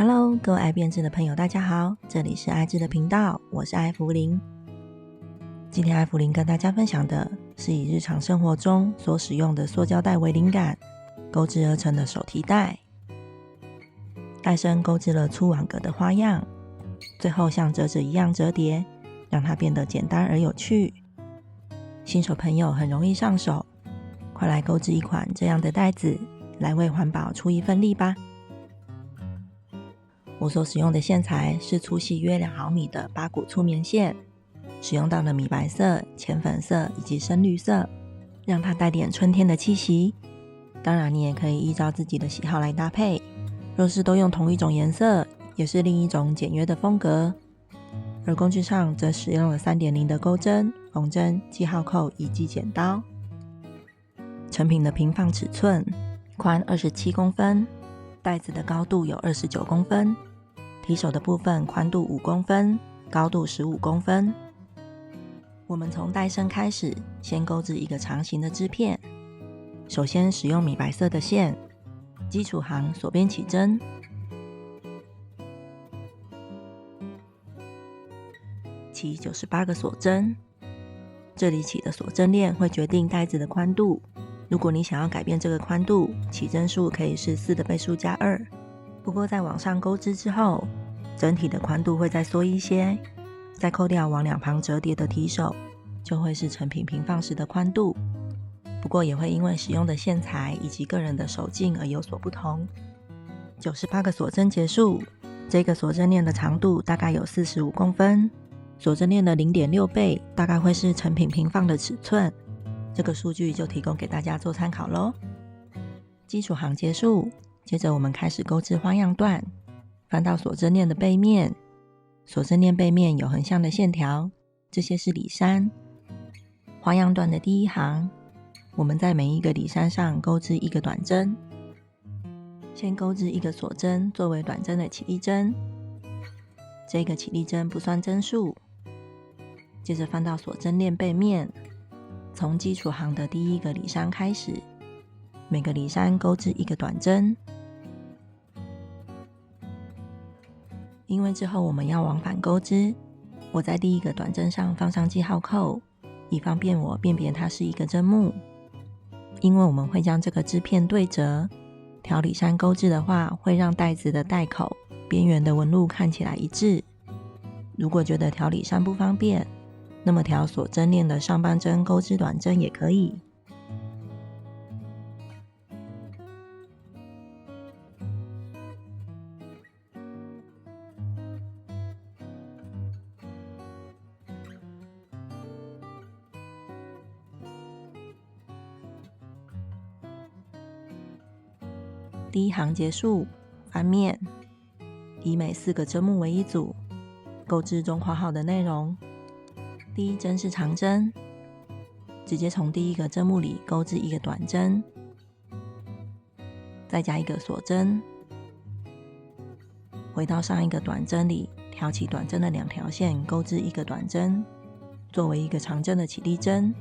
Hello， 各位爱编织的朋友，大家好，这里是爱织的频道，我是艾芙琳。今天艾芙琳跟大家分享的是以日常生活中所使用的塑胶袋为灵感，钩织而成的手提袋。袋身钩织了粗网格的花样，最后像折纸一样折叠，让它变得简单而有趣。新手朋友很容易上手，快来钩织一款这样的袋子，来为环保出一份力吧。我所使用的线材是粗细约2毫米的8股粗棉线，使用到了米白色、浅粉色以及深绿色，让它带点春天的气息。当然你也可以依照自己的喜好来搭配，若是都用同一种颜色，也是另一种简约的风格。而工具上则使用了 3.0 的钩针、缝针、记号扣以及剪刀。成品的平放尺寸宽27公分，袋子的高度有29公分，提手的部分宽度5公分，高度15公分。我们从袋身开始，先钩织一个长形的织片。首先使用米白色的线，基础行锁边起针，起98个锁针。这里起的锁针链会决定袋子的宽度。如果你想要改变这个宽度，起针数可以是4的倍数加2。不过在往上钩织之后，整体的宽度会再缩一些，再扣掉往两旁折叠的提手，就会是成品平放时的宽度。不过也会因为使用的线材以及个人的手劲而有所不同。98个锁针结束，这个锁针链的长度大概有45公分，锁针链的 0.6 倍大概会是成品平放的尺寸。这个数据就提供给大家做参考咯。基础行结束，接着我们开始钩织花样段。翻到锁针链的背面，锁针链背面有横向的线条，这些是里衫。花样段的第一行，我们在每一个里衫上钩织一个短针。先钩织一个锁针作为短针的起立针，这个起立针不算针数。接着翻到锁针链背面，从基础行的第一个里衫开始，每个里衫钩织一个短针。因为之后我们要往返钩织，我在第一个短针上放上记号扣，以方便我辨别它是一个针目。因为我们会将这个织片对折，条里衫钩织的话，会让袋子的袋口边缘的纹路看起来一致。如果觉得条里衫不方便，那么条锁针链的上半针钩织短针也可以。第一行结束，翻面，以每4个针目为一组，钩织中括号的内容。第一针是长针，直接从第一个针目里钩织一个短针，再加一个锁针，回到上一个短针里，挑起短针的2条线，钩织一个短针，作为一个长针的起立针。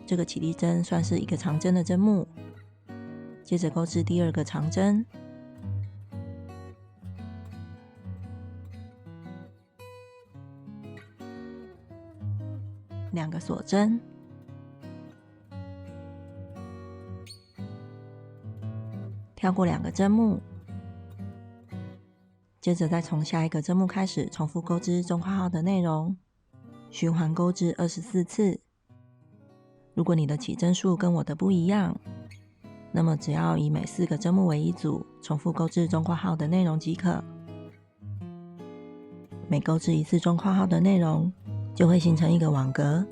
这个起立针算是一个长针的针目。接着钩织第2个长针，2个锁针，跳过2个针目，接着再从下一个针目开始重复钩织中括号的内容，循环钩织24次。如果你的起针数跟我的不一样，那么只要以每4个针目为一组，重复钩织中括号的内容即可。每钩织1次中括号的内容，就会形成一个网格。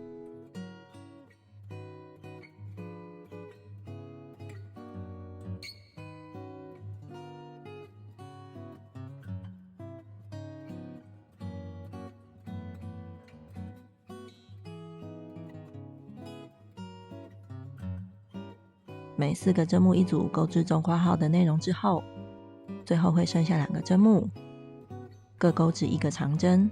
每4个针目一组钩织中括号的内容之后，最后会剩下2个针目，各钩织1个长针。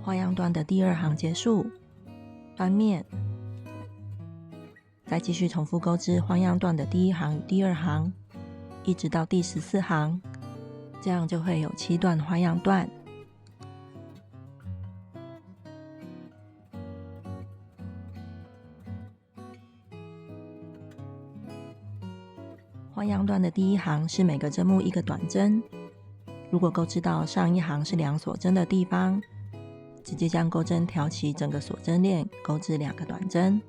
花样段的第2行结束，翻面，再继续重复钩织花样段的第1行与第2行，一直到第14行，这样就会有7段花样段。花样段的第1行是每个针目1个短针，如果钩织到上一行是2锁针的地方，直接将钩针挑起整个锁针链，钩织2个短针。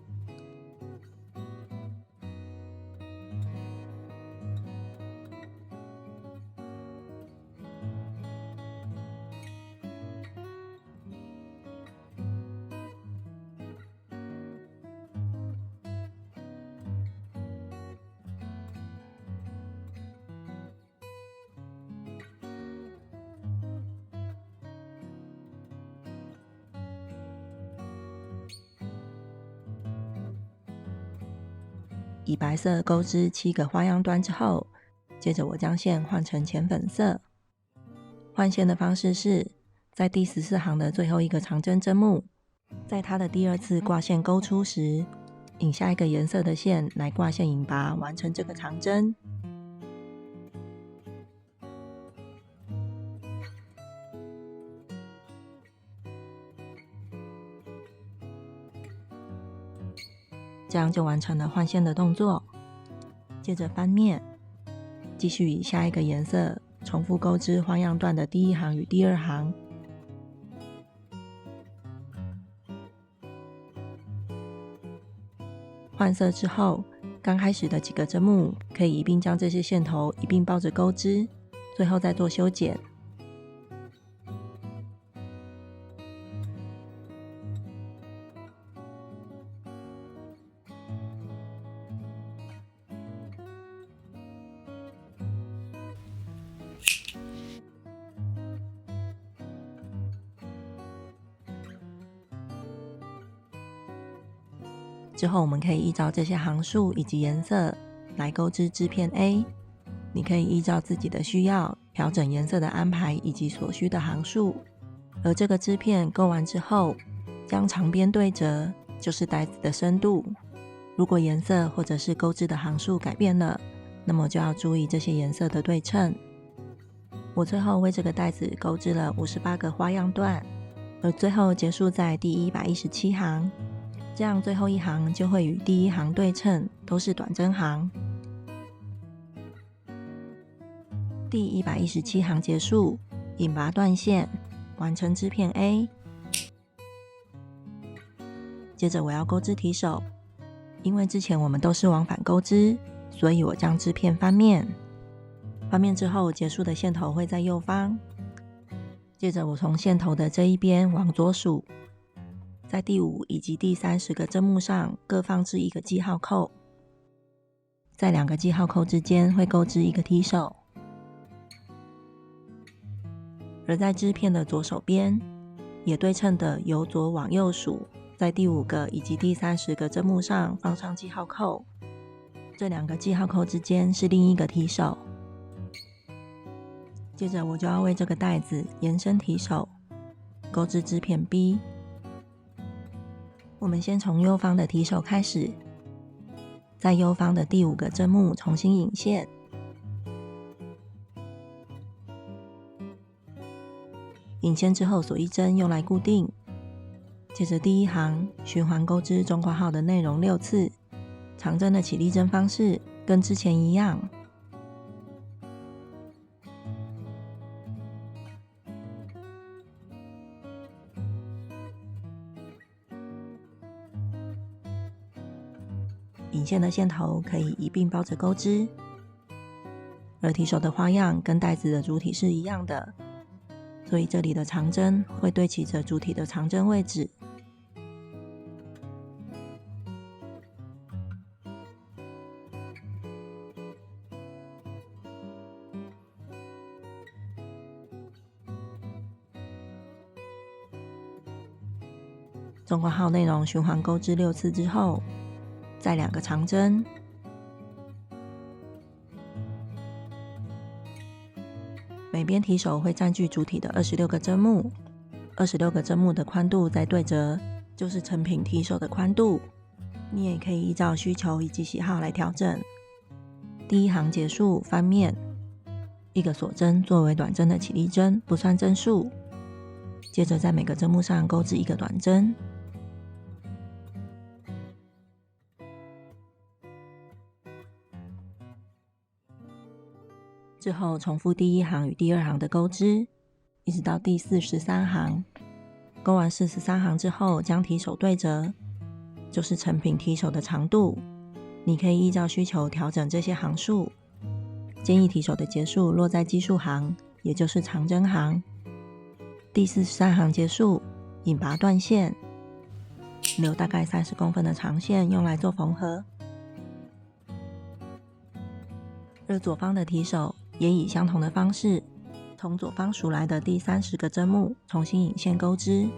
以白色钩织7个花样段之后，接着我将线换成浅粉色。换线的方式是在第14行的最后一个长针针目，在它的第2次挂线钩出时，引下一个颜色的线来挂线引拔，完成这个长针。这样就完成了换线的动作。接着翻面，继续以下一个颜色重复钩织花样段的第1行与第2行。换色之后，刚开始的几个针目可以一并将这些线头一并包着钩织，最后再做修剪。之后我们可以依照这些行数以及颜色来钩织织片 A， 你可以依照自己的需要调整颜色的安排以及所需的行数。而这个织片钩完之后，将长边对折，就是带子的深度。如果颜色或者是钩织的行数改变了，那么就要注意这些颜色的对称。我最后为这个带子钩织了58个花样段，而最后结束在第117行。这样最后一行就会与第1行对称，都是短针行。第117行结束，引拔断线，完成织片 A。接着我要钩织提手，因为之前我们都是往返钩织，所以我将织片翻面。翻面之后，结束的线头会在右方。接着我从线头的这一边往左数，在第5以及第30个针目上各放置1个记号扣，在2个记号扣之间会钩织1个提手。而在织片的左手边，也对称的由左往右数，在第5个以及第30个针目上放上记号扣，这2个记号扣之间是另1个提手。接着我就要为这个带子延伸提手，钩织织片 B。我们先从右方的提手开始，在右方的第5个针目重新引线，引线之后锁1针用来固定。接着第1行循环钩织中括号的内容6次，长针的起立针方式跟之前一样。引线的线头可以一并包着钩织，而提手的花样跟带子的主体是一样的，所以这里的长针会对齐着主体的长针位置。中括号内容循环钩织6次之后，再2个长针，每边提手会占据主体的26个针目， 26个针目的宽度再对折，就是成品提手的宽度。你也可以依照需求以及喜好来调整。第一行结束，翻面，一个锁针作为短针的起立针，不算针数。接着在每个针目上钩织一个短针，之后重复第一行与第二行的钩织，一直到第43行。钩完43行之后，将提手对折，就是成品提手的长度。你可以依照需求调整这些行数。建议提手的结束落在奇数行，也就是长针行。第43行结束，引拔断线，留大概30公分的长线用来做缝合。而左方的提手也以相同的方式，从左方数来的第30个针目重新引线钩织。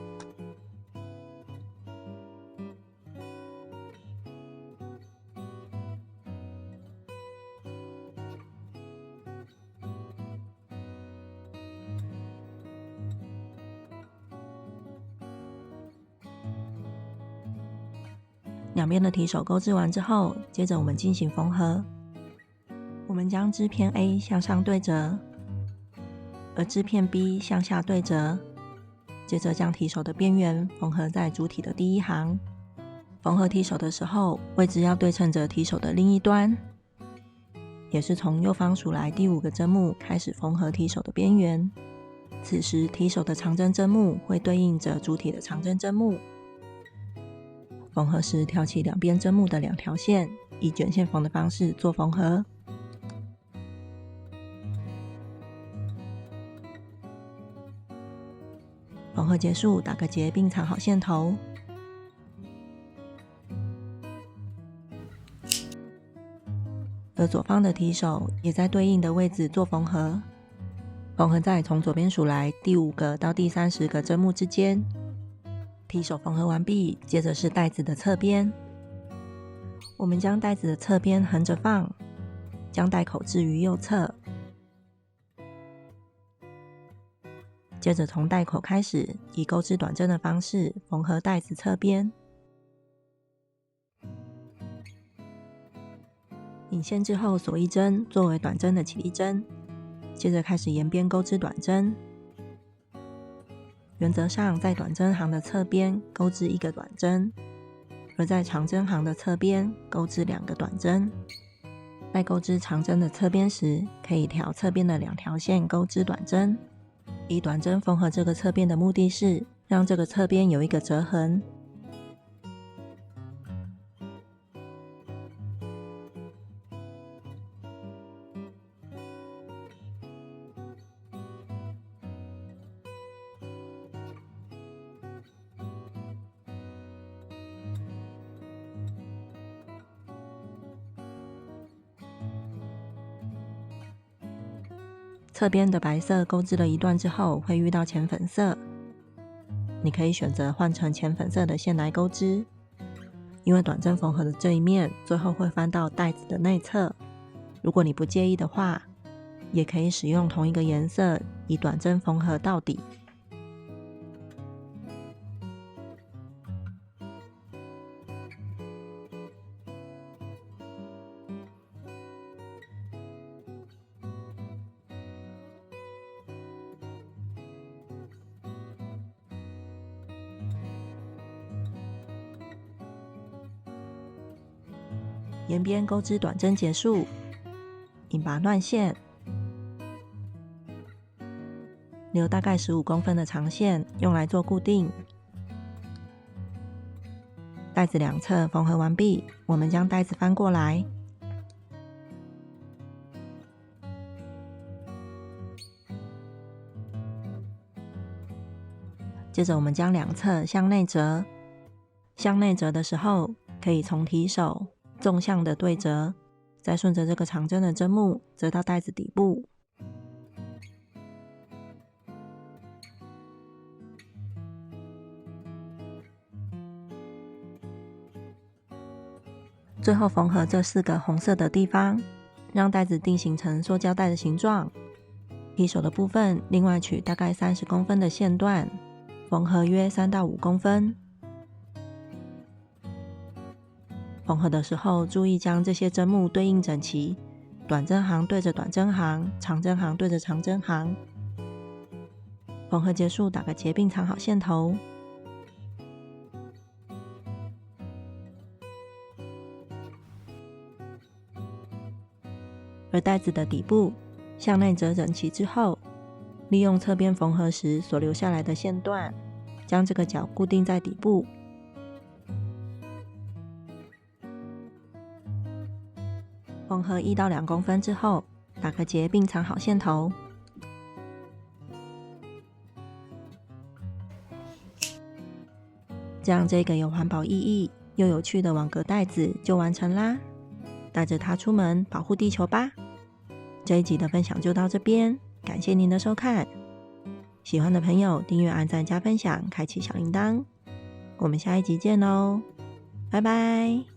两边的提手钩织完之后，接着我们进行缝合。我们将织片 A 向上对折，而织片 B 向下对折，接着将提手的边缘缝合在主体的第一行。缝合提手的时候，位置要对称着提手的另一端，也是从右方数来第5个针目开始缝合提手的边缘。此时提手的长针针目会对应着主体的长针针目。缝合时挑起两边针目的2条线，以卷线缝的方式做缝合。缝合结束，打个结并藏好线头。而左方的提手也在对应的位置做缝合。缝合在从左边数来第5个到第30个针目之间。提手缝合完毕，接着是带子的侧边。我们将带子的侧边横着放，将带口置于右侧。接着从带口开始，以钩织短针的方式缝合带子侧边。引线之后锁一针，作为短针的起立针。接着开始沿边钩织短针。原则上，在短针行的侧边钩织1个短针，而在长针行的侧边钩织2个短针。在钩织长针的侧边时，可以调侧边的2条线钩织短针。以短针缝合这个侧边的目的是，让这个侧边有一个折痕。侧边的白色钩织了一段之后，会遇到浅粉色，你可以选择换成浅粉色的线来钩织。因为短针缝合的这一面最后会翻到带子的内侧，如果你不介意的话，也可以使用同一个颜色，以短针缝合到底。沿边钩织短针结束，引拔断线，留大概15公分的长线用来做固定。带子两侧缝合完毕，我们将带子翻过来，接着我们将两侧向内折。向内折的时候，可以从提手纵向的对折，再顺着这个长针的针目折到带子底部。最后缝合这4个红色的地方，让带子定型成塑胶袋的形状。提手的部分另外取大概30公分的线段，缝合约3到5公分。缝合的时候，注意将这些针目对应整齐，短针行对着短针行，长针行对着长针行。缝合结束，打个结并藏好线头。而带子的底部向内折整齐之后，利用侧边缝合时所留下来的线段，将这个角固定在底部。缝合1到2公分之后，打个结并藏好线头。这样这个有环保意义又有趣的网格带子就完成啦！带着它出门保护地球吧！这一集的分享就到这边，感谢您的收看。喜欢的朋友订阅、按赞、加分享，开启小铃铛。我们下一集见喽，拜拜！